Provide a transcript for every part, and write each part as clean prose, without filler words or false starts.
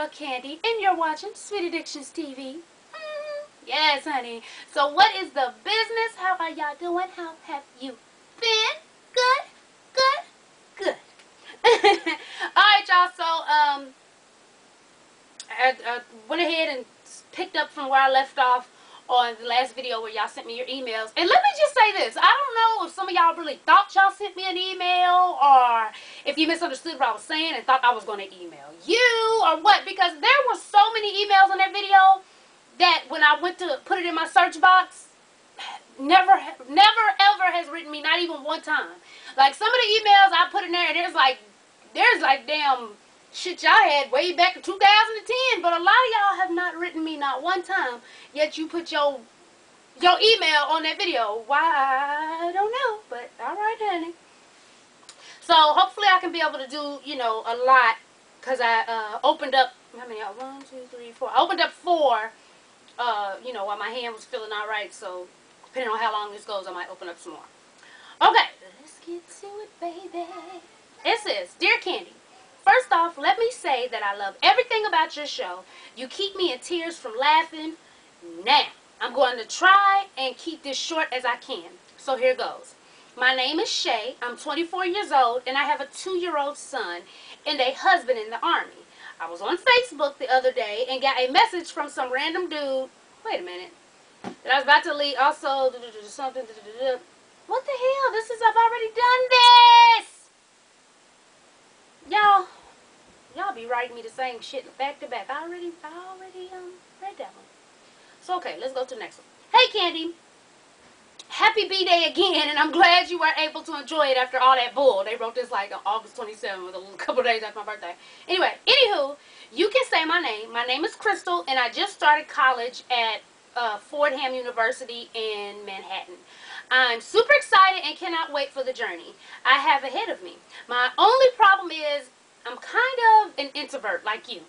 girl Candy, and you're watching Sweet Addictions TV. Yes, honey. So what is the business? How are y'all doing? How have you been? Good? Good. Alright, y'all. So, I went ahead and picked up from where I left off on the last video where y'all sent me your emails. And let me just say this. I don't know if some of y'all really thought y'all sent me an email, or if you misunderstood what I was saying and thought I was going to email you or what. Because there were so many emails in that video that when I went to put it in my search box, never ever has written me, not even one time. Like some of the emails I put in there, and there's like damn shit y'all had way back in 2010, but a lot of y'all have not written me not one time, yet you put your email on that video. Why, I don't know, but alright, honey. So hopefully I can be able to do, you know, a lot, because I opened up, how many, 1, 2, 3, 4, I opened up 4, you know, while my hand was feeling alright, so depending on how long this goes, I might open up some more. Okay, let's get to it, baby. It says, Dear Candy, first off, let me say that I love everything about your show. You keep me in tears from laughing. Now, I'm going to try and keep this short as I can. So here goes. My name is Shay. I'm 24 years old, and I have a 2-year-old son and a husband in the Army. I was on Facebook the other day and got a message from some random dude. Wait a minute. That I was about to leave. Also, something. What the hell? I've already done this. Y'all be writing me the same shit back to back. I already read that one. So okay, let's go to the next one. Hey Candy, happy B-Day again, and I'm glad you were able to enjoy it after all that bull. They wrote this like on August 27th, with a couple days after my birthday. Anyway, anywho, you can say my name. My name is Crystal, and I just started college at Fordham University in Manhattan. I'm super excited and cannot wait for the journey I have ahead of me. My only problem is I'm kind of an introvert like you.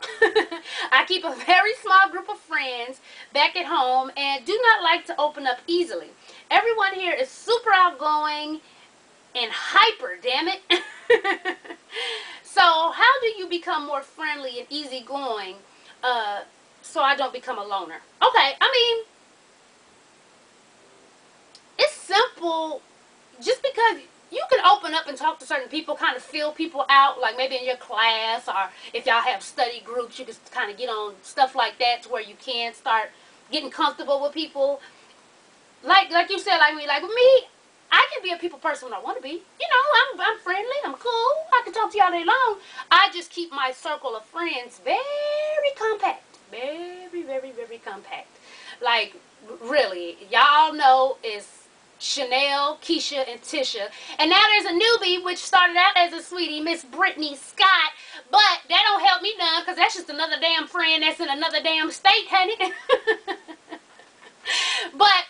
I keep a very small group of friends back at home and do not like to open up easily. Everyone here is super outgoing and hyper, damn it. So how do you become more friendly and easygoing so I don't become a loner? Okay, I mean, it's simple. Just because you can open up and talk to certain people, kind of feel people out, like maybe in your class, or if y'all have study groups, you can kind of get on stuff like that to where you can start getting comfortable with people. Like you said, like with me, I can be a people person when I want to be. You know, I'm friendly, I'm cool, I can talk to y'all day long. I just keep my circle of friends very compact. Very, very, very compact. Like, really, y'all know is Chanel, Keisha, and Tisha. And now there's a newbie, which started out as a sweetie, Miss Brittany Scott. But that don't help me none, because that's just another damn friend that's in another damn state, honey. But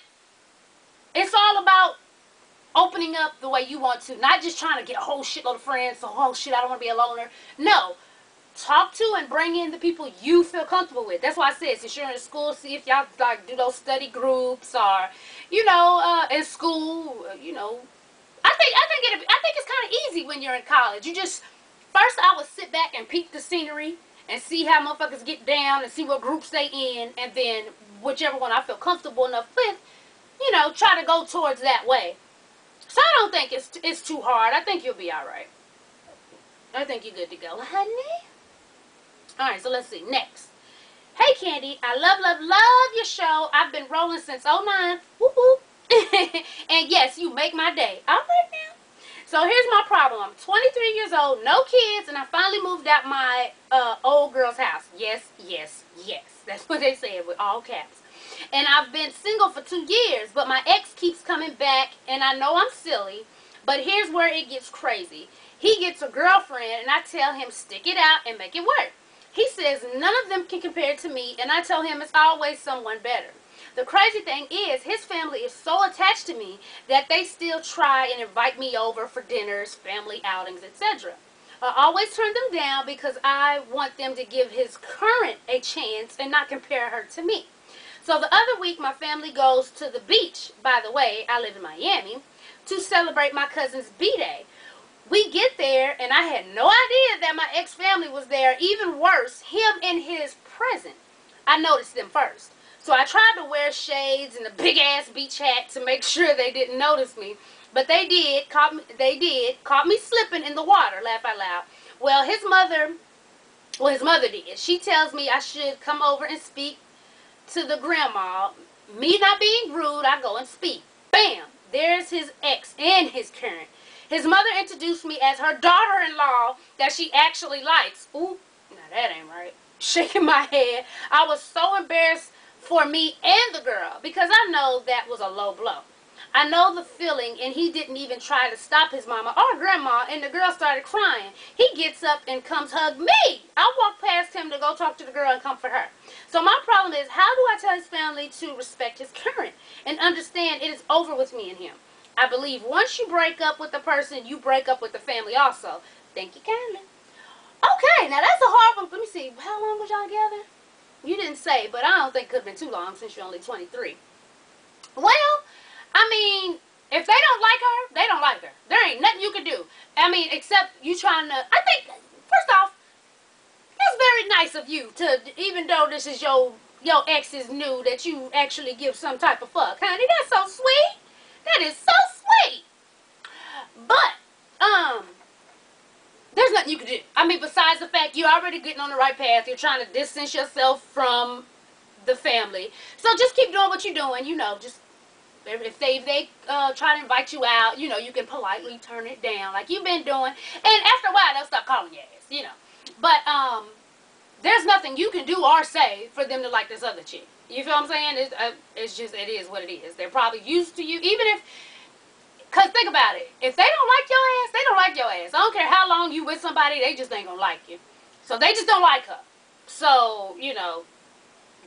it's all about opening up the way you want to. Not just trying to get a whole shitload of friends, so, oh shit, I don't want to be a loner. No. Talk to and bring in the people you feel comfortable with. That's why I said, since you're in school, see if y'all like do those study groups, or you know, in school, you know. I think it's kind of easy when you're in college. You just first I would sit back and peek the scenery and see how motherfuckers get down and see what groups they in, and then whichever one I feel comfortable enough with, you know, try to go towards that way. So I don't think it's too hard. I think you'll be all right. I think you're good to go, honey. Alright, so let's see. Next. Hey, Candy. I love your show. I've been rolling since '09. Woo-hoo. And yes, you make my day. Alright now. So here's my problem. I'm 23 years old, no kids, and I finally moved out my old girl's house. Yes, yes, yes. That's what they said with all caps. And I've been single for 2 years, but my ex keeps coming back, and I know I'm silly, but here's where it gets crazy. He gets a girlfriend, and I tell him stick it out and make it work. He says none of them can compare to me, and I tell him it's always someone better. The crazy thing is, his family is so attached to me that they still try and invite me over for dinners, family outings, etc. I always turn them down because I want them to give his current a chance and not compare her to me. So the other week, my family goes to the beach. By the way, I live in Miami, to celebrate my cousin's B-Day. We get there, and I had no idea that my ex-family was there. Even worse, him and his present. I noticed them first. So I tried to wear shades and a big-ass beach hat to make sure they didn't notice me. But they did. Caught me slipping in the water. Laugh out loud. Well, his mother did. She tells me I should come over and speak to the grandma. Me not being rude, I go and speak. Bam! There's his ex and his current. His mother introduced me as her daughter-in-law that she actually likes. Ooh, now that ain't right. Shaking my head. I was so embarrassed for me and the girl because I know that was a low blow. I know the feeling, and he didn't even try to stop his mama or grandma, and the girl started crying. He gets up and comes hug me. I walked past him to go talk to the girl and comfort her. So my problem is, how do I tell his family to respect his current and understand it is over with me and him? I believe once you break up with the person, you break up with the family also. Thank you kindly. Okay, now that's a hard one. Let me see. How long was y'all together? You didn't say, but I don't think it could have been too long since you're only 23. Well, I mean, if they don't like her, they don't like her. There ain't nothing you can do. I mean, except you trying to, I think, first off, that's very nice of you to, even though this is your exes knew that you actually give some type of fuck. Honey, that's so sweet. That is so sweet. But, there's nothing you can do. I mean, besides the fact you're already getting on the right path, you're trying to distance yourself from the family. So just keep doing what you're doing, you know, just if they try to invite you out, you know, you can politely turn it down like you've been doing. And after a while, they'll stop calling your ass, you know. But there's nothing you can do or say for them to like this other chick. You feel what I'm saying? It's just, it is what it is. They're probably used to you, even if, because think about it. If they don't like your ass, they don't like your ass. I don't care how long you with somebody, they just ain't going to like you. So they just don't like her. So, you know,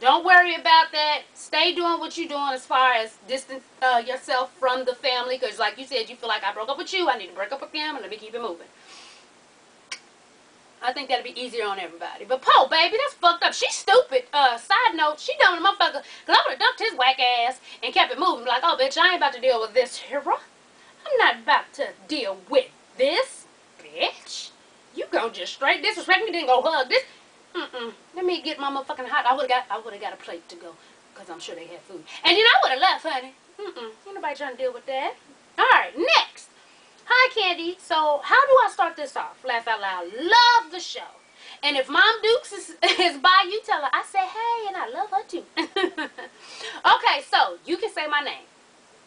don't worry about that. Stay doing what you're doing as far as distance yourself from the family. Because like you said, you feel like I broke up with you. I need to break up with them and let me keep it moving. I think that'd be easier on everybody. But Poe, baby, that's fucked up. She's stupid. Side note, she done with a motherfucker. Because I would have dumped his whack ass and kept it moving. Like, oh, bitch, I ain't about to deal with this here. I'm not about to deal with this, bitch. You gonna just straight disrespect me, then go hug this. Let me get my motherfucking hot. I would have got a plate to go, because I'm sure they had food. And then I would have left, honey. Ain't nobody trying to deal with that. Alright, next. Hi, Candy. So, how do I start this off? Laugh out loud. Love the show. And if Mom Dukes is by, you tell her I say hey, and I love her too. Okay, so, you can say my name.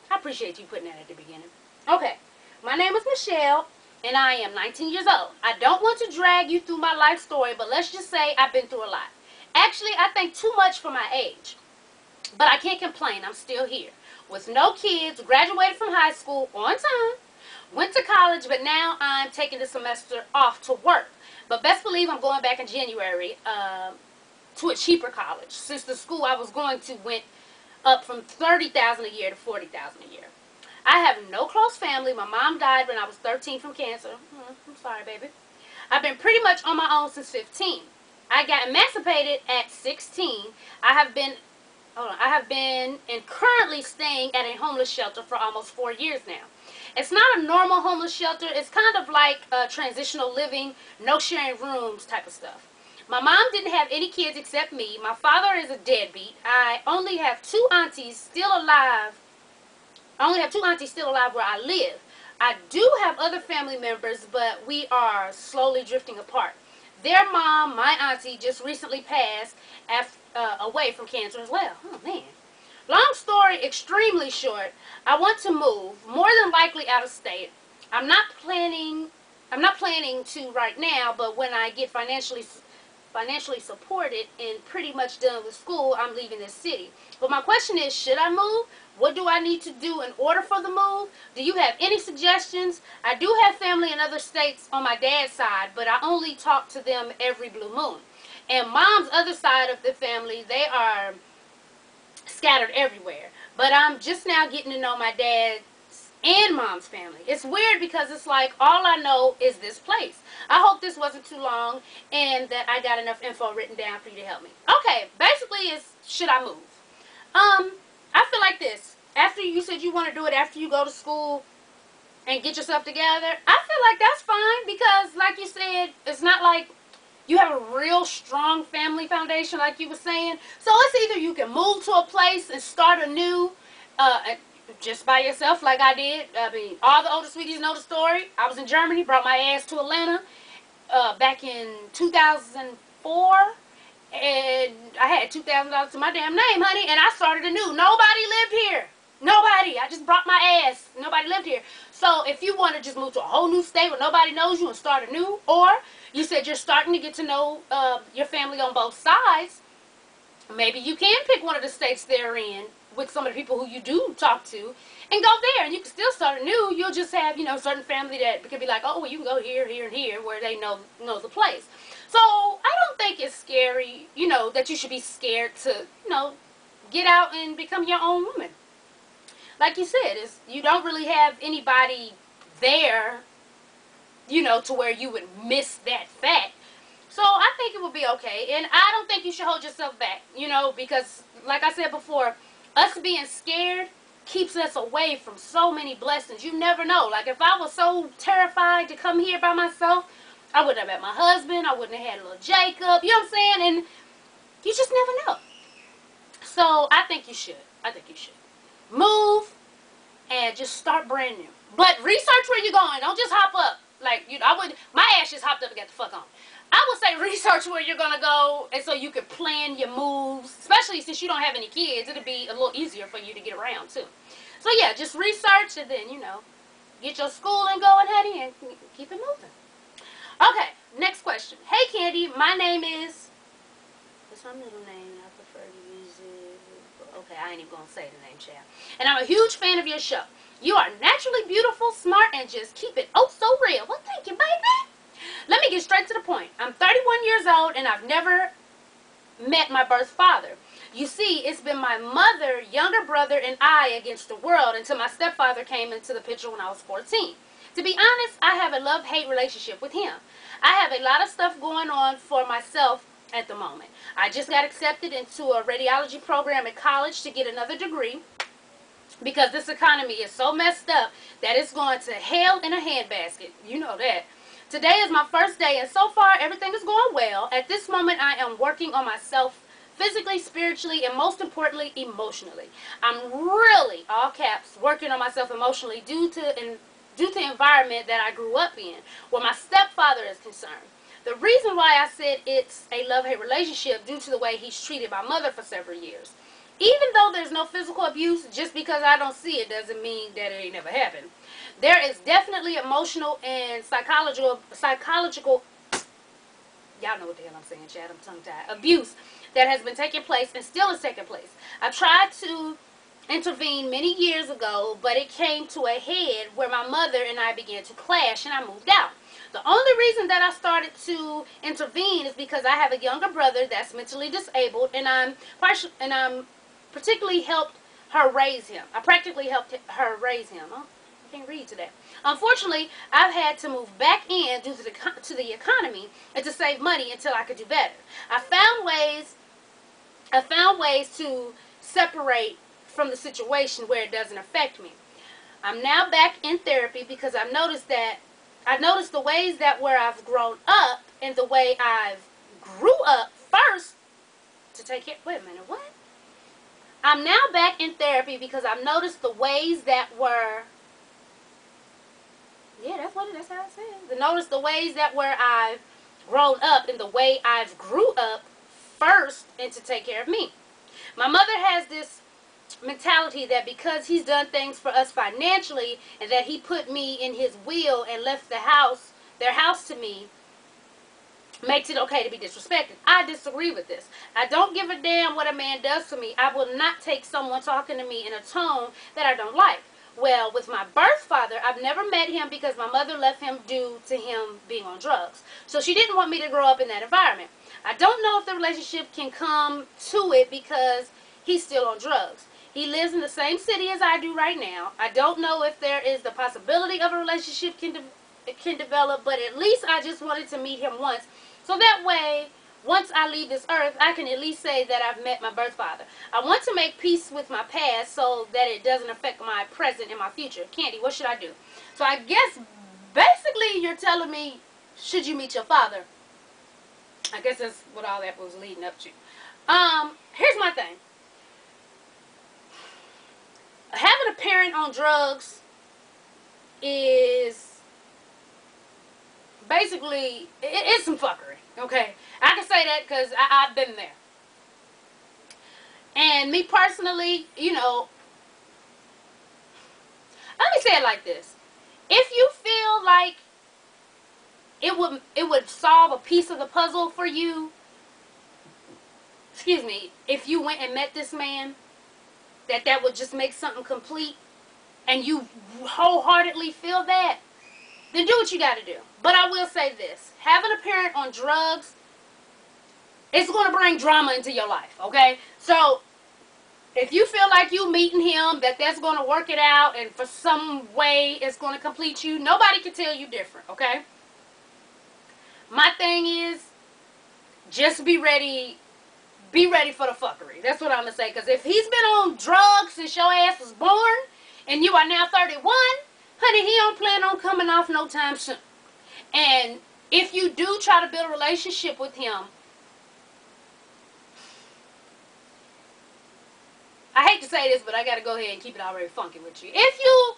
I appreciate you putting that at the beginning. Okay, my name is Michelle, and I am 19 years old. I don't want to drag you through my life story, but let's just say I've been through a lot. Actually, I think too much for my age. But I can't complain. I'm still here. With no kids, graduated from high school on time, went to college, but now I'm taking the semester off to work. But best believe I'm going back in January to a cheaper college, since the school I was going to went up from $30,000 a year to $40,000 a year. I have no close family. My mom died when I was 13 from cancer. I'm sorry, baby. I've been pretty much on my own since 15. I got emancipated at 16. I have been and currently staying at a homeless shelter for almost 4 years now. It's not a normal homeless shelter. It's kind of like transitional living, no sharing rooms type of stuff. My mom didn't have any kids except me. My father is a deadbeat. I only have two aunties still alive. Where I live. I do have other family members, but we are slowly drifting apart. Their mom, my auntie, just recently passed away from cancer as well. Oh, man. Long story, extremely short, I want to move, more than likely out of state. I'm not planning to right now, but when I get financially supported and pretty much done with school, I'm leaving this city. But my question is, should I move? What do I need to do in order for the move? Do you have any suggestions? I do have family in other states on my dad's side, but I only talk to them every blue moon. And mom's other side of the family, they are scattered everywhere. But I'm just now getting to know my dad's and mom's family. It's weird because it's like all I know is this place. I hope this wasn't too long and that I got enough info written down for you to help me. Okay, basically it's, should I move? I feel like this. After you said you want to do it after you go to school and get yourself together, I feel like that's fine because, like you said, it's not like you have a real strong family foundation, like you were saying. So it's either you can move to a place and start anew, just by yourself, like I did. I mean, all the older sweeties know the story. I was in Germany, brought my ass to Atlanta back in 2004, and I had $2,000 to my damn name, honey, and I started anew. Nobody lived here. Nobody. I just brought my ass. Nobody lived here. So if you want to just move to a whole new state where nobody knows you and start anew, or you said you're starting to get to know your family on both sides, maybe you can pick one of the states they're in with some of the people who you do talk to and go there, and you can still start anew. You'll just have, certain family that can be like, oh, well, you can go here, here, and here, where they know the place. So I don't think it's scary, that you should be scared to, get out and become your own woman. Like you said, you don't really have anybody there, to where you would miss that fact. So I think it would be okay. And I don't think you should hold yourself back, because like I said before, us being scared keeps us away from so many blessings. You never know. Like if I was so terrified to come here by myself, I wouldn't have met my husband. I wouldn't have had little Jacob. You know what I'm saying? And you just never know. So I think you should. I think you should. Move and just start brand new. But research where you're going. Don't just hop up. Like, my ass just hopped up and got the fuck on. I would say research where you're going to go, and so you can plan your moves, especially since you don't have any kids. It'll be a little easier for you to get around, too. So, yeah, just research and then, get your schooling going, honey, and keep it moving. Okay, next question. Hey, Candy, my name is... What's my middle name? I prefer to use it. Okay, I ain't even going to say the name, child. And I'm a huge fan of your show. You are naturally beautiful, smart, and just keep it oh so real. Well, thank you, baby. Let me get straight to the point. I'm 31 years old, and I've never met my birth father. You see, it's been my mother, younger brother, and I against the world until my stepfather came into the picture when I was 14. To be honest, I have a love-hate relationship with him. I have a lot of stuff going on for myself at the moment. I just got accepted into a radiology program at college to get another degree because this economy is so messed up that it's going to hell in a handbasket. You know that. Today is my first day, and so far everything is going well. At this moment, I am working on myself physically, spiritually, and most importantly, emotionally. I'm really, all caps, working on myself emotionally due to the environment that I grew up in, where my stepfather is concerned. The reason why I said it's a love-hate relationship due to the way he's treated my mother for several years. Even though there's no physical abuse, just because I don't see it doesn't mean that it ain't never happened. There is definitely emotional and psychological, y'all know what the hell I'm saying, Chad, I'm tongue-tied, abuse that has been taking place and still is taking place. I tried to intervene many years ago, but it came to a head where my mother and I began to clash and I moved out. The only reason that I started to intervene is because I have a younger brother that's mentally disabled, and I'm particularly helped her raise him. I practically helped her raise him. Oh, I can't read today. Unfortunately, I've had to move back in due to the economy and to save money until I could do better. I found ways to separate from the situation where it doesn't affect me. I'm now back in therapy because I've noticed the ways that where I've grown up and the way I've grew up first to take care. Wait a minute, what? I'm now back in therapy because I've noticed the ways that were. Yeah, that's how it says. Notice the ways that where I've grown up and the way I've grew up first and to take care of me. My mother has this mentality that because he's done things for us financially and that he put me in his will and left their house to me, makes it okay to be disrespected. I disagree with this. I don't give a damn what a man does to me. I will not take someone talking to me in a tone that I don't like. Well, with my birth father, I've never met him because my mother left him due to him being on drugs. So she didn't want me to grow up in that environment. I don't know if the relationship can come to it because he's still on drugs. He lives in the same city as I do right now. I don't know if there is the possibility of a relationship can develop, but at least I just wanted to meet him once. So that way once I leave this earth, I can at least say that I've met my birth father. I want to make peace with my past so that it doesn't affect my present and my future. Candy, what should I do? So I guess basically you're telling me, should you meet your father? I guess that's what all that was leading up to. Here's my thing. Having a parent on drugs is basically, it's some fuckery, okay? I can say that because I've been there. And me personally, you know, let me say it like this. If you feel like it would solve a piece of the puzzle for you, excuse me, if you went and met this man, that would just make something complete, and you wholeheartedly feel that, then do what you got to do. But I will say this. Having a parent on drugs, it's going to bring drama into your life, okay? So, if you feel like you meeting him, that's going to work it out, and for some way it's going to complete you, nobody can tell you different, okay? My thing is, just be ready for the fuckery. That's what I'm going to say. Because if he's been on drugs since your ass was born, and you are now 31, honey, he don't plan on coming off no time soon. And if you do try to build a relationship with him, I hate to say this, but I got to go ahead and keep it already funky with you. If you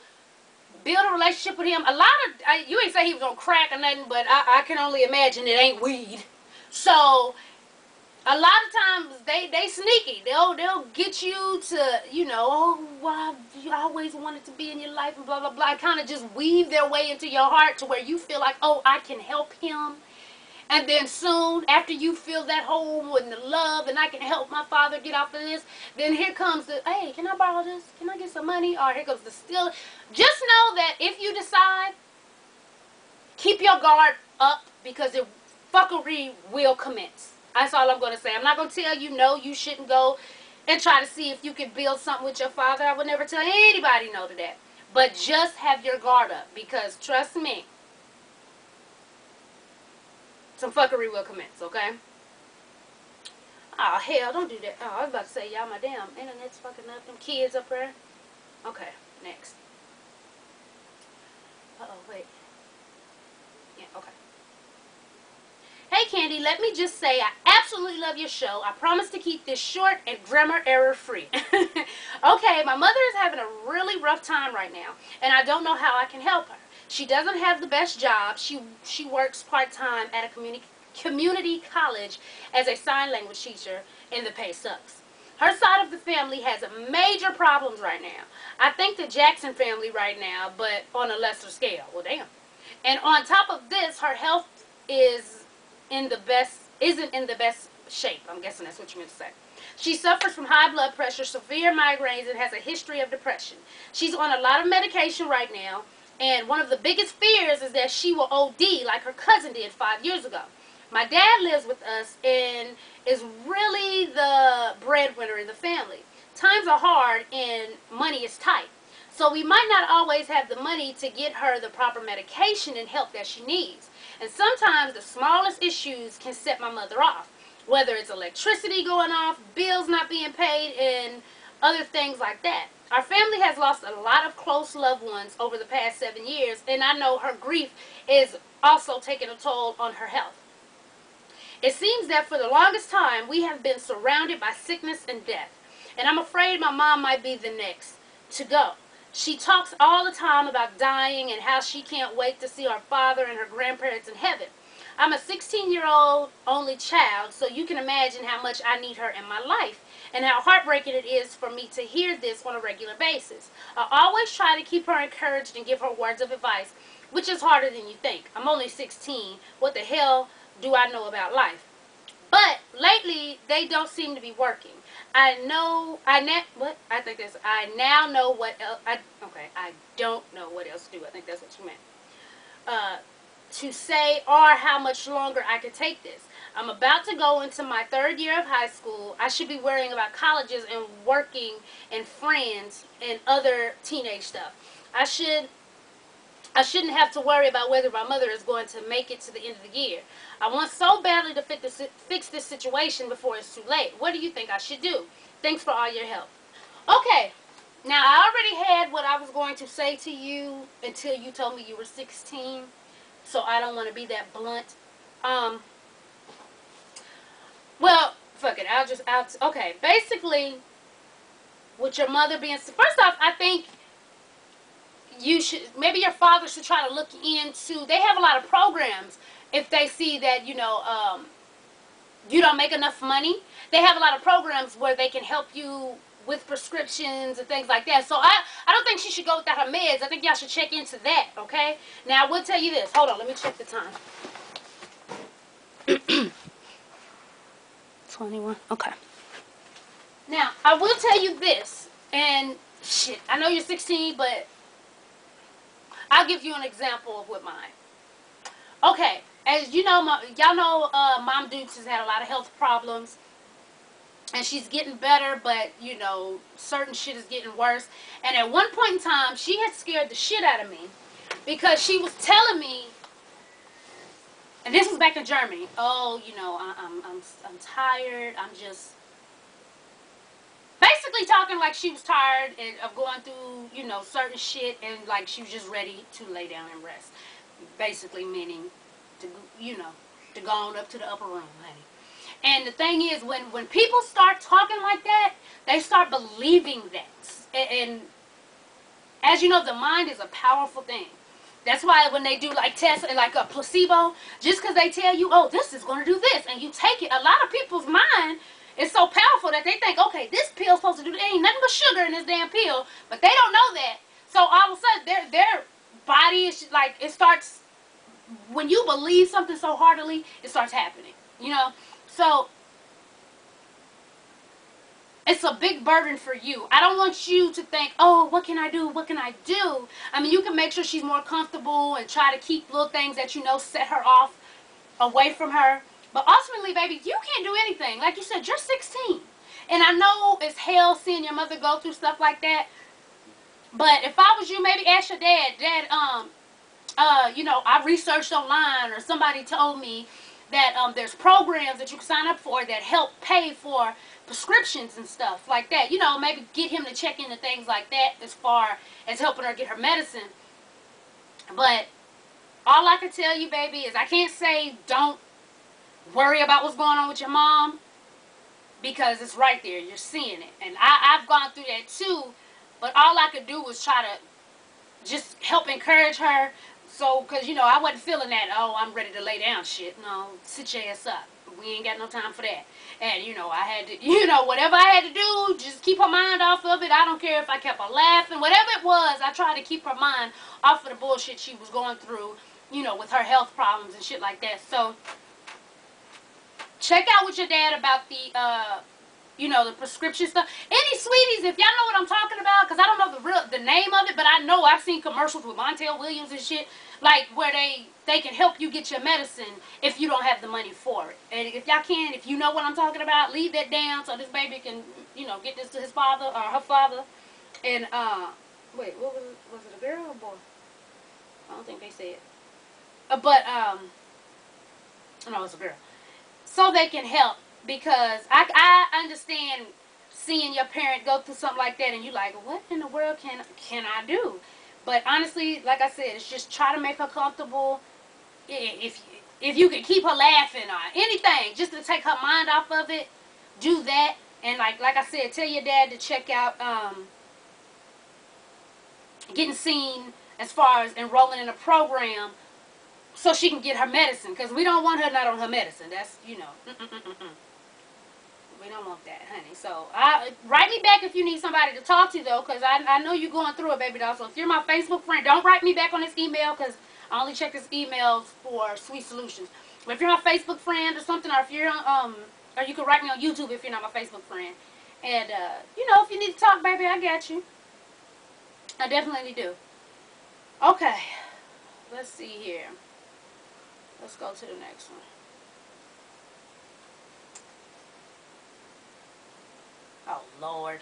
build a relationship with him, you ain't say he was on crack or nothing, but I can only imagine it ain't weed. So, a lot of times they sneaky. They'll get you to, you know, oh, well, you always wanted to be in your life and blah, blah, blah. Kind of just weave their way into your heart to where you feel like, oh, I can help him. And then soon, after you feel that home and the love, and I can help my father get off of this, then here comes the, hey, can I borrow this? Can I get some money? Or here comes the steal. Just know that if you decide, keep your guard up, because the fuckery will commence. That's all I'm going to say. I'm not going to tell you, no, you shouldn't go and try to see if you can build something with your father. I would never tell anybody no to that. But just have your guard up, because trust me, some fuckery will commence, okay? Oh, hell, don't do that. Oh, I was about to say, y'all, my damn internet's fucking up. Them kids up there. Okay, next. Uh-oh, wait. Yeah, okay. Hey, Candy, let me just say I absolutely love your show. I promise to keep this short and grammar error free. Okay, my mother is having a really rough time right now, and I don't know how I can help her. She doesn't have the best job. She works part-time at a community college as a sign language teacher, and the pay sucks. Her side of the family has major problems right now. I think the Jackson family right now, but on a lesser scale. Well, damn. And on top of this, her health isn't in the best shape. I'm guessing that's what you meant to say. She suffers from high blood pressure, severe migraines, and has a history of depression. She's on a lot of medication right now, and one of the biggest fears is that she will OD like her cousin did 5 years ago. My dad lives with us and is really the breadwinner in the family. Times are hard and money is tight. So we might not always have the money to get her the proper medication and help that she needs. And sometimes the smallest issues can set my mother off. Whether it's electricity going off, bills not being paid, and other things like that. Our family has lost a lot of close loved ones over the past 7 years, and I know her grief is also taking a toll on her health. It seems that for the longest time, we have been surrounded by sickness and death, and I'm afraid my mom might be the next to go. She talks all the time about dying and how she can't wait to see her father and her grandparents in heaven. I'm a 16-year-old only child, so you can imagine how much I need her in my life and how heartbreaking it is for me to hear this on a regular basis. I always try to keep her encouraged and give her words of advice, which is harder than you think. I'm only 16. What the hell do I know about life? But lately, they don't seem to be working. I now know what else, I don't know what else to do. I think that's what you meant. To say or how much longer I could take this. I'm about to go into my 3rd year of high school. I should be worrying about colleges and working and friends and other teenage stuff. I should I shouldn't have to worry about whether my mother is going to make it to the end of the year. I want so badly to fix this situation before it's too late. What do you think I should do? Thanks for all your help. Okay, now I already had what I was going to say to you until you told me you were 16, so I don't want to be that blunt. Um, well, fuck it. Okay, basically, with your mother being, first off, I think you should, maybe your father should try to look into, they have a lot of programs if they see that, you don't make enough money. They have a lot of programs where they can help you with prescriptions and things like that. So I don't think she should go without her meds. I think y'all should check into that, okay? Now, I will tell you this. Hold on, let me check the time. 21, okay. Now, I will tell you this, and shit, I know you're 16, but I'll give you an example of what mine. Okay, as you know, y'all know Mom Dukes has had a lot of health problems. And she's getting better, but, certain shit is getting worse. And at one point in time, she had scared the shit out of me. Because she was telling me, and this was back in Germany, oh, I'm tired, I'm just... Basically talking like she was tired of going through, certain shit, and like she was just ready to lay down and rest. Basically meaning to, to go on up to the upper room, honey. And the thing is, when people start talking like that, they start believing that. And as you know, the mind is a powerful thing. That's why when they do like tests and like a placebo, just because they tell you, oh, this is going to do this, and you take it, a lot of people's mind is so powerful that they think, okay, this pill's supposed to do, there ain't nothing but sugar in this damn pill, but they don't know that. So all of a sudden, their body is like, it starts, when you believe something so heartily, it starts happening, So it's a big burden for you. I don't want you to think, oh, what can I do? What can I do? I mean, you can make sure she's more comfortable and try to keep little things that set her off away from her. But ultimately, baby, you can't do anything. Like you said, you're 16. And I know it's hell seeing your mother go through stuff like that. But if I was you, maybe ask your dad, I researched online, or somebody told me that there's programs that you can sign up for that help pay for prescriptions and stuff like that. Maybe get him to check into things like that as far as helping her get her medicine. But all I can tell you, baby, is I can't say don't worry about what's going on with your mom, because it's right there. You're seeing it. And I've gone through that too. But all I could do was try to just help encourage her. So, because, I wasn't feeling that, oh, I'm ready to lay down shit. No, sit your ass up. We ain't got no time for that. And, I had to, whatever I had to do, just keep her mind off of it. I don't care if I kept her laughing. Whatever it was, I tried to keep her mind off of the bullshit she was going through, with her health problems and shit like that. So, check out with your dad about the prescription stuff. Any sweeties, if y'all know what I'm talking about, because I don't know the name of it, but I know I've seen commercials with Montel Williams and shit, like where they can help you get your medicine if you don't have the money for it. And if y'all can, if you know what I'm talking about, leave that down so this baby can, get this to his father or her father. And wait, what was it? Was it a girl or a boy? I don't think they said. No, it's a girl. So they can help, because I understand seeing your parent go through something like that and you like, what in the world can I do? But honestly, like I said, it's just try to make her comfortable. If you can keep her laughing or anything, just to take her mind off of it, do that. And like I said, tell your dad to check out getting seen as far as enrolling in a program so she can get her medicine, because we don't want her not on her medicine. That's, we don't want that, honey. So, write me back if you need somebody to talk to, though, because I know you're going through it, baby doll. So, if you're my Facebook friend, don't write me back on this email, because I only check this emails for Sweet Solutions. But if you're my Facebook friend or something, or if you're, or you can write me on YouTube if you're not my Facebook friend. And, if you need to talk, baby, I got you. I definitely do. Okay. Let's see here. Let's go to the next one. Oh, Lord.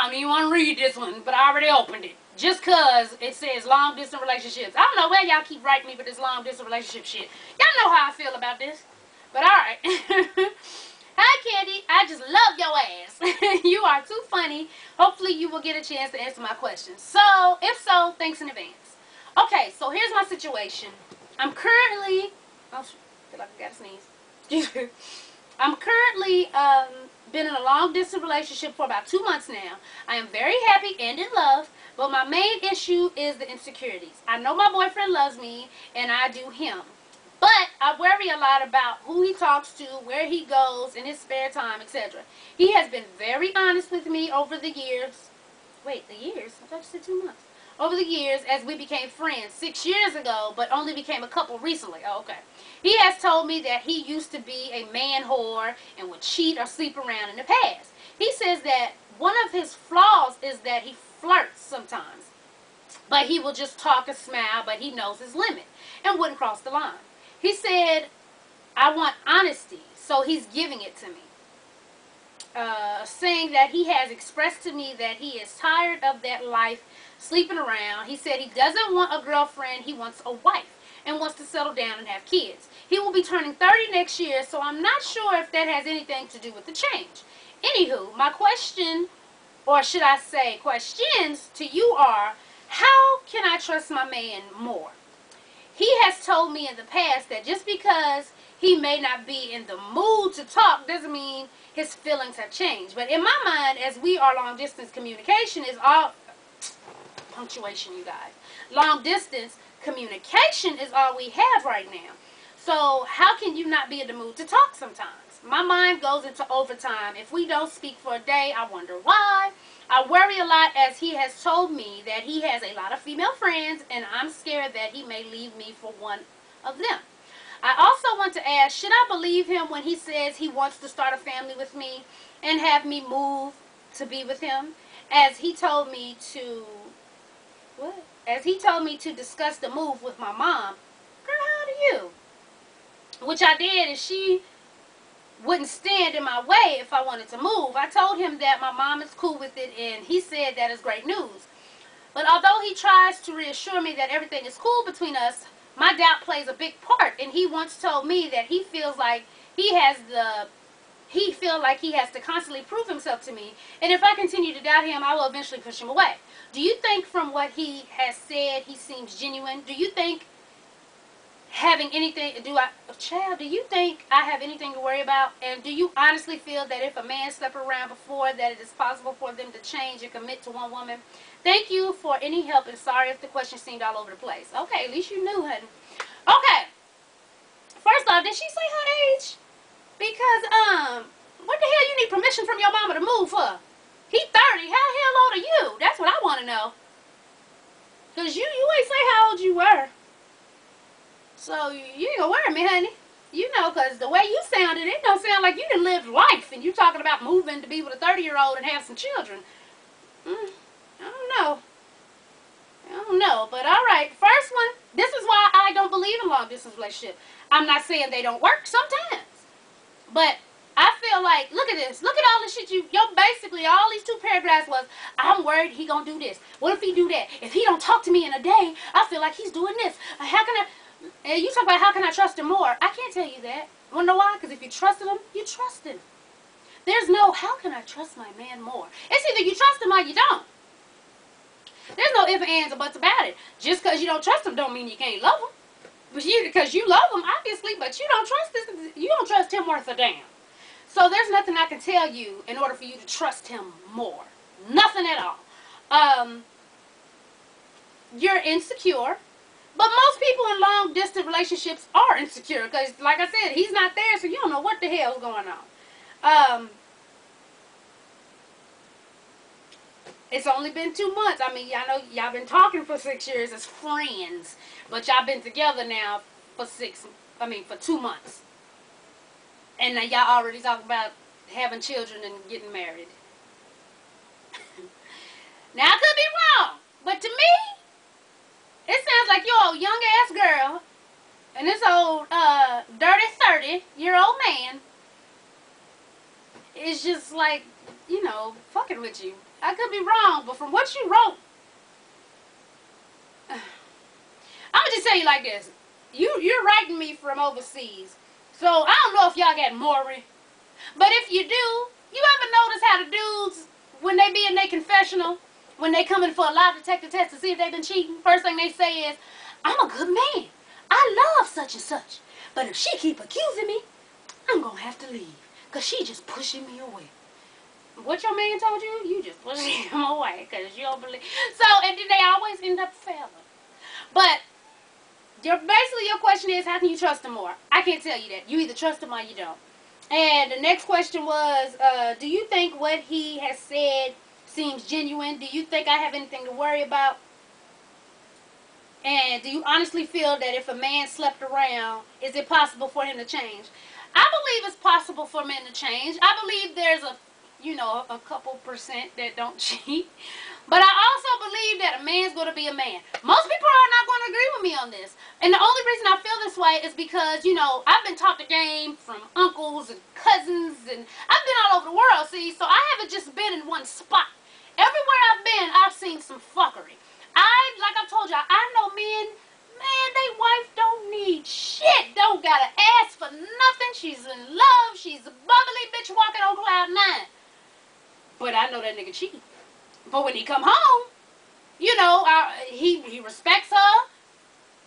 I don't even want to read this one, but I already opened it. Just because it says long distance relationships. I don't know where y'all keep writing me for this long distance relationship shit. Y'all know how I feel about this. But alright. Hi, Candy. I just love your ass. You are too funny. Hopefully you will get a chance to answer my questions. So, if so, thanks in advance. Okay, so here's my situation. I'm currently... Oh, feel like I gotta sneeze. I'm currently been in a long distance relationship for about 2 months now. I am very happy and in love, but my main issue is the insecurities. I know my boyfriend loves me and I do him, but I worry a lot about who he talks to, where he goes in his spare time, etc. He has been very honest with me over the years. Wait, the years? I thought you said 2 months. Over the years, as we became friends 6 years ago, but only became a couple recently. Oh, okay. He has told me that he used to be a man whore and would cheat or sleep around in the past. He says that one of his flaws is that he flirts sometimes, but he will just talk and smile, but he knows his limit and wouldn't cross the line. He said, I want honesty, so he's giving it to me. Saying that he has expressed to me that he is tired of that life, sleeping around. He said he doesn't want a girlfriend, he wants a wife and wants to settle down and have kids. He will be turning 30 next year, so I'm not sure if that has anything to do with the change. Anywho, my question, or should I say questions to you are, how can I trust my man more? He has told me in the past that just because he may not be in the mood to talk doesn't mean his feelings have changed. But in my mind, as we are long distance, communication is all punctuation, you guys. Long distance communication is all we have right now. So how can you not be in the mood to talk sometimes? My mind goes into overtime. If we don't speak for a day, I wonder why. I worry a lot as he has told me that he has a lot of female friends and I'm scared that he may leave me for one of them. I also want to ask, should I believe him when he says he wants to start a family with me and have me move to be with him? As he told me to, what? As he told me to discuss the move with my mom. Girl, how do you? Which I did, and she wouldn't stand in my way if I wanted to move. I told him that my mom is cool with it, and he said that is great news. But although he tries to reassure me that everything is cool between us, my doubt plays a big part, and he once told me that he feels like he has to constantly prove himself to me, and if I continue to doubt him, I will eventually push him away. Do you think from what he has said he seems genuine? Do you think having anything, do you think I have anything to worry about? And do you honestly feel that if a man slept around before, that it is possible for them to change and commit to one woman? Thank you for any help, and sorry if the question seemed all over the place. Okay, at least you knew, honey. Okay. First off, did she say her age? Because, what the hell you need permission from your mama to move for? He 30. How the hell old are you? That's what I want to know. Because you ain't say how old you were. So, you ain't gonna worry me, honey. You know, because the way you sounded, it don't sound like you done lived life. And you talking about moving to be with a 30-year-old and have some children. I don't know. I don't know. But all right. First one, this is why I don't believe in long-distance relationships. I'm not saying they don't work sometimes. But I feel like, look at this. Look at all the shit basically, all these 2 paragraphs was, I'm worried he gonna do this. What if he do that? If he don't talk to me in a day, I feel like he's doing this. How can I... And you talk about how can I trust him more. I can't tell you that. Want to know why? Because if you trusted him, you trusted him. There's no, how can I trust my man more? It's either you trust him or you don't. There's no ifs, ands, or buts about it. Just because you don't trust him don't mean you can't love him. But because you love him, obviously, but you don't trust him worth a damn. So there's nothing I can tell you in order for you to trust him more. Nothing at all. You're insecure. But most people in long-distance relationships are insecure. Because, like I said, he's not there, so you don't know what the hell's going on. It's only been 2 months. I mean, I know y'all been talking for 6 years as friends. But y'all been together now for 2 months. And now y'all already talking about having children and getting married. Now, I could be wrong. But to me, it sounds like you're a young-ass girl and this old, dirty 30-year-old man is just like you know, fucking with you. I could be wrong, but from what you wrote, I'm gonna just tell you like this. You're writing me from overseas. So I don't know if y'all got Maury. But if you do, you ever notice how the dudes, when they be in their confessional, when they come in for a lie detector test to see if they've been cheating, first thing they say is, I'm a good man. I love such and such. But if she keep accusing me, I'm going to have to leave. Because she just pushing me away. What your man told you? You just pushing him away because you don't believe. So, and then they always end up failing. But basically your question is, how can you trust him more? I can't tell you that. You either trust him or you don't. And the next question was, do you think what he has said seems genuine? Do you think I have anything to worry about? And do you honestly feel that if a man slept around, is it possible for him to change? I believe it's possible for men to change. I believe there's a couple percent that don't cheat. But I also believe that a man's going to be a man. Most people are not going to agree with me on this. And the only reason I feel this way is because, I've been taught the game from uncles and cousins, and I've been all over the world, see, so I haven't just been in one spot. Everywhere I've been, I've seen some fuckery. Like I've told y'all, I know men, man, they wife don't need shit. Don't gotta ask for nothing. She's in love. She's a bubbly bitch walking on cloud 9. But I know that nigga cheating. But when he come home, he respects her.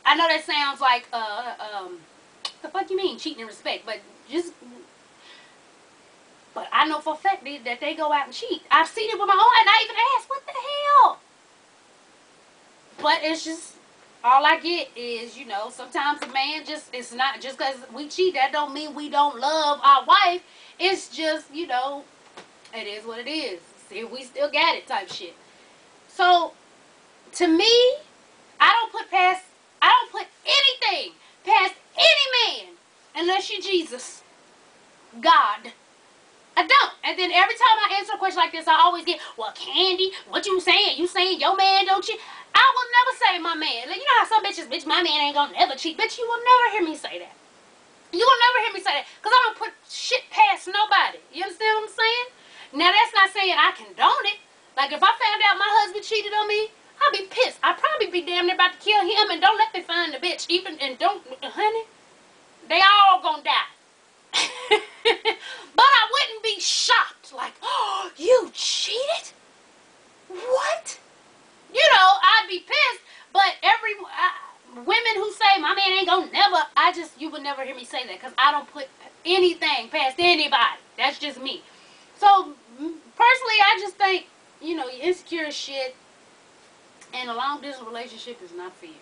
I know that sounds like the fuck you mean cheating and respect, but I know for a fact that they go out and cheat. I've seen it with my own, and I even asked, what the hell? But it's just, all I get is, sometimes a man it's not just because we cheat, that don't mean we don't love our wife. It's just, it is what it is. See, we still got it type shit. So, to me, I don't put anything past any man unless you're Jesus, God. I don't. And then every time I answer a question like this, I always get, well, Candy, what you saying? You saying your man don't cheat? I will never say my man. Like, you know how some bitches, bitch, my man ain't gonna never cheat. Bitch, you will never hear me say that. You will never hear me say that. Because I don't put shit past nobody. You understand what I'm saying? Now, that's not saying I condone it. Like, if I found out my husband cheated on me, I'd be pissed. I'd probably be damn near about to kill him, and don't let me find the bitch. Honey, they all gonna die. But I wouldn't be shocked. Like, oh, you cheated? What? I'd be pissed. But women who say my man ain't gonna never, you would never hear me say that because I don't put anything past anybody. That's just me. So, personally, I just think, you're insecure as shit, and a long distance relationship is not for you.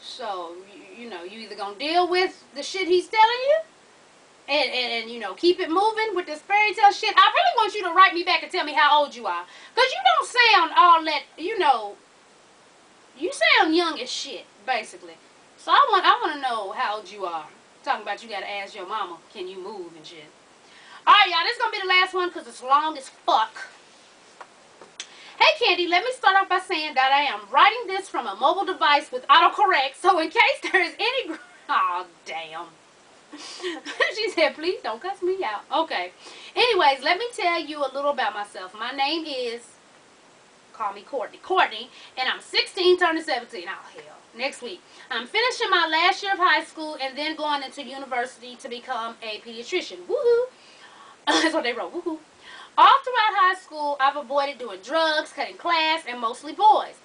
So, you either gonna deal with the shit he's telling you, and keep it moving with this fairy tale shit. I really want you to write me back and tell me how old you are. Because you don't sound all that, you sound young as shit, basically. So I want to know how old you are. Talking about you got to ask your mama, can you move and shit. Alright, y'all, this is going to be the last one because it's long as fuck. Hey, Candy, let me start off by saying that I am writing this from a mobile device with autocorrect, so in case there is any... Oh, damn. She said, please don't cuss me out. Okay. Anyways, let me tell you a little about myself. My name is, call me Courtney, and I'm 16, turning 17. Oh, hell. Next week. I'm finishing my last year of high school and then going into university to become a pediatrician. Woohoo. That's what they wrote. Woohoo. All throughout high school, I've avoided doing drugs, cutting class, and mostly boys.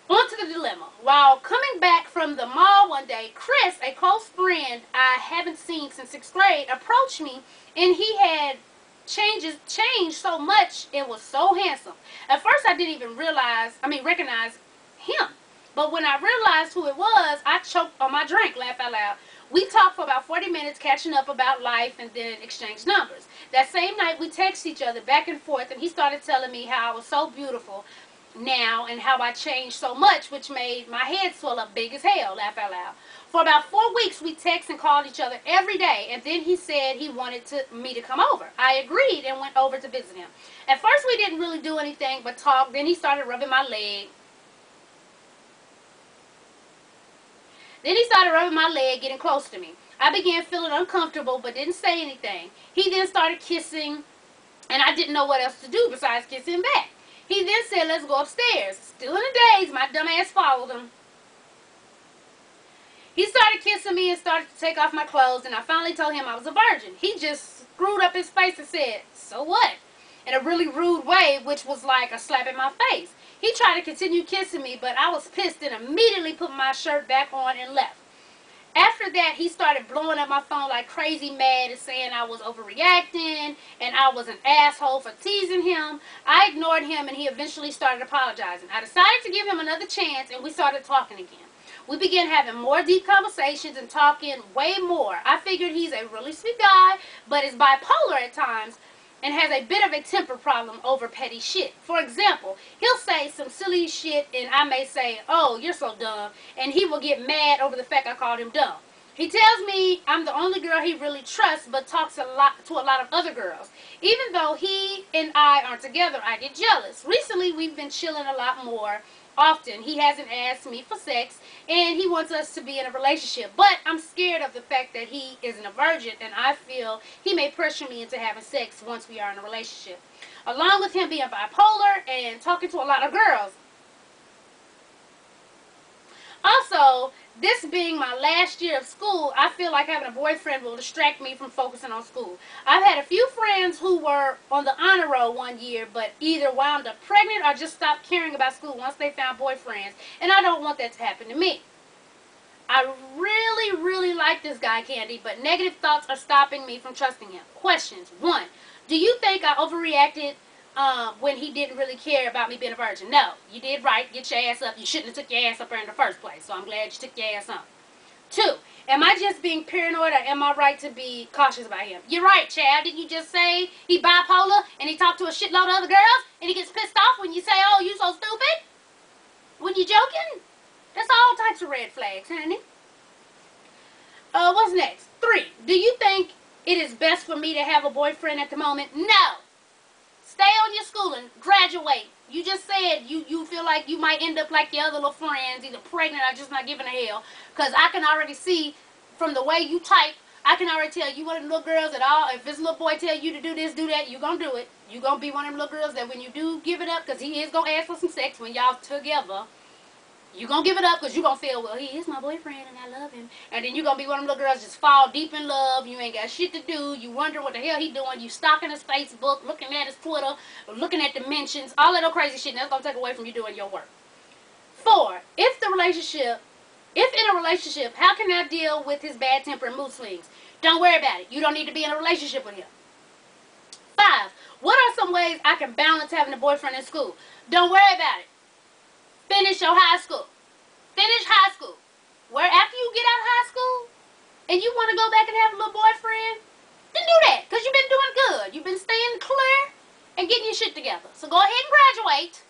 On to the dilemma. While coming back from the mall one day, Chris, a close friend I haven't seen since 6th grade, approached me, and he had changed so much. It was so handsome. At first, I didn't even recognize him. But when I realized who it was, I choked on my drink, laugh out loud. We talked for about 40 minutes, catching up about life, and then exchanged numbers. That same night, we texted each other back and forth, and he started telling me how I was so beautiful now and how I changed so much, which made my head swell up big as hell, laugh out loud. For about 4 weeks, we texted and called each other every day, and then he said he wanted me to come over. I agreed and went over to visit him. At first, we didn't really do anything but talk. Then he started rubbing my leg. Getting close to me. I began feeling uncomfortable, but didn't say anything. He then started kissing And I didn't know what else to do besides kiss him back. He then said, let's go upstairs. Still in a daze, my dumb ass followed him. He started kissing me and started to take off my clothes, and I finally told him I was a virgin. He just screwed up his face and said, so what? In a really rude way, which was like a slap in my face. He tried to continue kissing me, but I was pissed and immediately put my shirt back on and left. After that, he started blowing up my phone like crazy mad and saying I was overreacting and I was an asshole for teasing him. I ignored him and he eventually started apologizing. I decided to give him another chance and we started talking again. We began having more deep conversations and talking way more. I figured he's a really sweet guy, but is bipolar at times and has a bit of a temper problem over petty shit. For example, he'll say some silly shit and I may say, oh, you're so dumb, and he will get mad over the fact I called him dumb. He tells me I'm the only girl he really trusts, but talks to a lot of other girls. Even though he and I aren't together, I get jealous. Recently, we've been chilling a lot more often. He hasn't asked me for sex, and he wants us to be in a relationship. But I'm scared of the fact that he isn't a virgin, and I feel he may pressure me into having sex once we are in a relationship. Along with him being bipolar and talking to a lot of girls. Also, this being my last year of school, I feel like having a boyfriend will distract me from focusing on school. I've had a few friends who were on the honor roll one year, but either wound up pregnant or just stopped caring about school once they found boyfriends, and I don't want that to happen to me. I really, really like this guy, Candy, but negative thoughts are stopping me from trusting him. Questions. 1. Do you think I overreacted when he didn't really care about me being a virgin? No. You did right. Get your ass up. You shouldn't have took your ass up there in the first place, so I'm glad you took your ass up. 2. Am I just being paranoid, or am I right to be cautious about him? You're right, Chad. Didn't you just say he bipolar and he talked to a shitload of other girls and he gets pissed off when you say, oh, you so stupid? When you joking? That's all types of red flags, honey. What's next? 3. Do you think it is best for me to have a boyfriend at the moment? No. Stay on your schooling. Graduate. You just said you feel like you might end up like your other little friends, either pregnant or just not giving a hell. Because I can already see from the way you type, I can already tell you one of the little girls at all. If this little boy tell you to do this, do that, you're going to do it. You're going to be one of them little girls that when you do give it up, because he is going to ask for some sex when y'all together, you're going to give it up because you're going to feel, well, he is my boyfriend and I love him. And then you're going to be one of them little girls just fall deep in love. You ain't got shit to do. You wonder what the hell he doing. You stalking his Facebook, looking at his Twitter, looking at the mentions, all that little crazy shit. And that's going to take away from you doing your work. 4. If in a relationship, how can I deal with his bad temper and mood swings? Don't worry about it. You don't need to be in a relationship with him. 5. What are some ways I can balance having a boyfriend in school? Don't worry about it. Finish your high school. Finish high school. Where after you get out of high school and you want to go back and have a little boyfriend, then do that because you've been doing good. You've been staying clear and getting your shit together. So go ahead and graduate.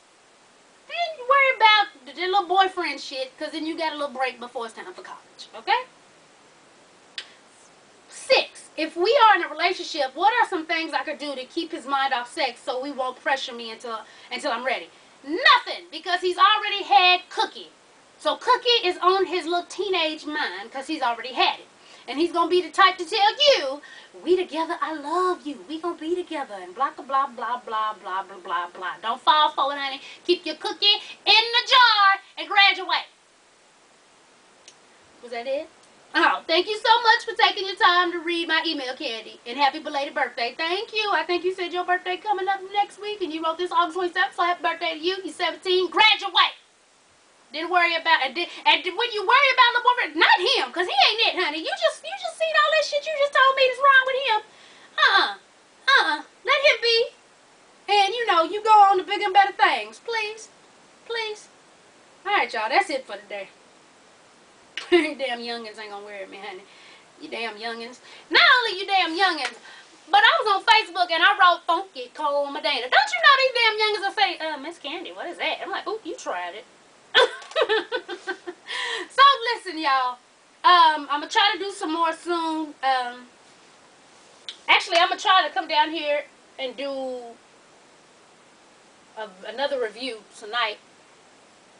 Then you worry about the little boyfriend shit because then you got a little break before it's time for college. Okay? 6. If we are in a relationship, what are some things I could do to keep his mind off sex so we won't pressure me until I'm ready? Nothing, because he's already had Cookie. So Cookie is on his little teenage mind because he's already had it. And he's going to be the type to tell you, we together, I love you. We going to be together and blah, blah, blah, blah, blah, blah, blah, blah, blah. Don't fall for it, honey. Keep your cookie in the jar and graduate. Was that it? Oh, thank you so much for taking your time to read my email, Candy. And happy belated birthday. Thank you. I think you said your birthday coming up next week, and you wrote this August 27th, so happy birthday to you. You're 17. Graduate. Didn't worry about it. And when you worry about the boyfriend, not him, because he ain't it, honey. You just seen all that shit you just told me that's wrong with him. Let him be. And, you go on to bigger and better things. Please. Please. All right, y'all. That's it for today. Damn youngins ain't gonna worry me, honey. You damn youngins. Not only you damn youngins, but I was on Facebook and I wrote Funky Cole Medina. Don't you know these damn youngins will say, Miss Candy, what is that? I'm like, oh, you tried it. So listen, y'all. I'm gonna try to do some more soon. Actually, I'm gonna try to come down here and do another review tonight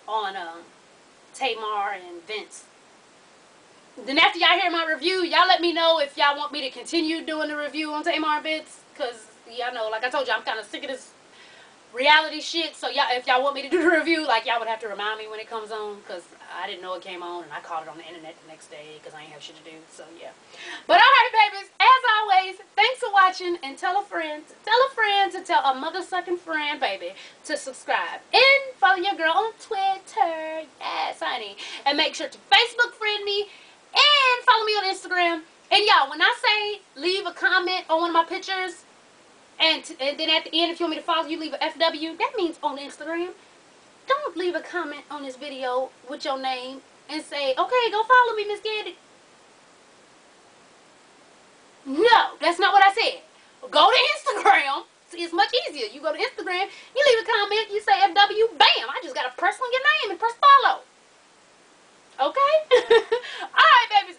on Tamar and Vince. Then after y'all hear my review, y'all let me know if y'all want me to continue doing the review on Tamar and Vince, because Yeah, I know. Like I told you, I'm kind of sick of this reality shit. So y'all, if y'all want me to do the review, like y'all would have to remind me when it comes on, because I didn't know it came on, and I caught it on the internet the next day because I ain't have shit to do. So yeah. But all right, babies. As always, thanks for watching, and tell a friend to tell a mother sucking friend, baby, to subscribe and follow your girl on Twitter. Yes, honey. And make sure to Facebook friend me and follow me on Instagram. And y'all, when I say leave a comment on one of my pictures, and then at the end, if you want me to follow you, leave a FW. That means on Instagram. Don't leave a comment on this video with your name and say, okay, go follow me, Miss Candy. No, that's not what I said. Go to Instagram. See, it's much easier. You go to Instagram, you leave a comment, you say FW, bam. I just got to press on your name and press follow. Okay? All right, babies.